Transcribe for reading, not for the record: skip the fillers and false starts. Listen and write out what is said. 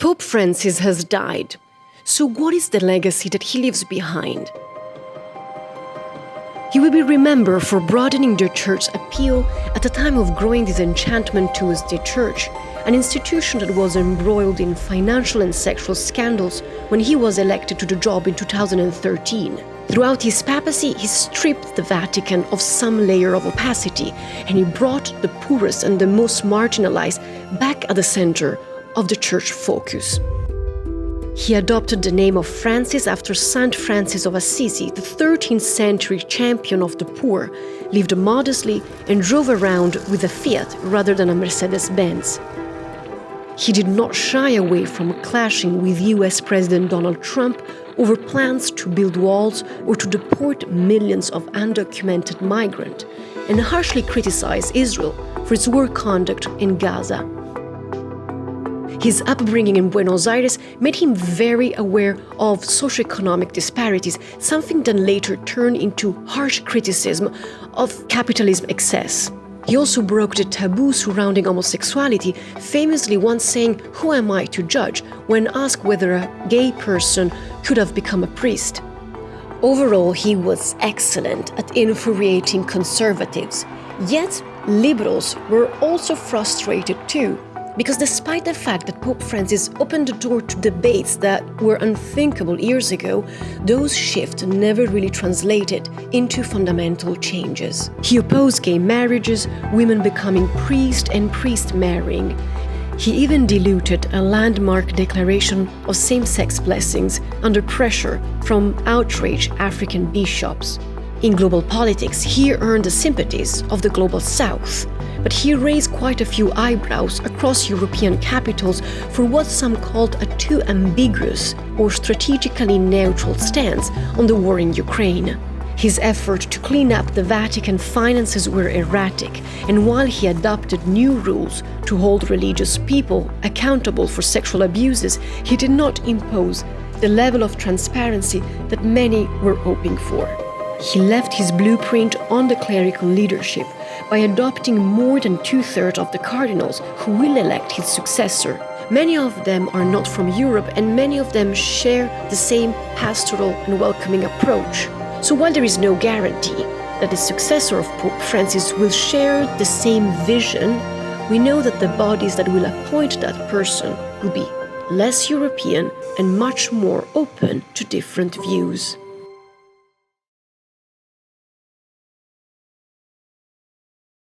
Pope Francis has died. So what is the legacy that he leaves behind? He will be remembered for broadening the Church's appeal at a time of growing disenchantment towards the Church, an institution that was embroiled in financial and sexual scandals when he was elected to the job in 2013. Throughout his papacy, he stripped the Vatican of some layer of opacity, and he brought the poorest and the most marginalized back at the center of the Church focus. He adopted the name of Francis after Saint Francis of Assisi, the 13th century champion of the poor, lived modestly and drove around with a Fiat rather than a Mercedes-Benz. He did not shy away from clashing with US President Donald Trump over plans to build walls or to deport millions of undocumented migrants, and harshly criticized Israel for its war conduct in Gaza. His upbringing in Buenos Aires made him very aware of socioeconomic disparities, something that later turned into harsh criticism of capitalism excess. He also broke the taboo surrounding homosexuality, famously once saying, "Who am I to judge?" when asked whether a gay person could have become a priest. Overall, he was excellent at infuriating conservatives. Yet, liberals were also frustrated too, because despite the fact that Pope Francis opened the door to debates that were unthinkable years ago, those shifts never really translated into fundamental changes. He opposed gay marriages, women becoming priests and priests marrying. He even diluted a landmark declaration of same-sex blessings under pressure from outraged African bishops. In global politics, he earned the sympathies of the global South, but he raised quite a few eyebrows across European capitals for what some called a too ambiguous or strategically neutral stance on the war in Ukraine. His effort to clean up the Vatican finances were erratic, and while he adopted new rules to hold religious people accountable for sexual abuses, he did not impose the level of transparency that many were hoping for. He left his blueprint on the clerical leadership by adopting more than 2/3 of the cardinals who will elect his successor. Many of them are not from Europe, and many of them share the same pastoral and welcoming approach. So while there is no guarantee that the successor of Pope Francis will share the same vision, we know that the bodies that will appoint that person will be less European and much more open to different views.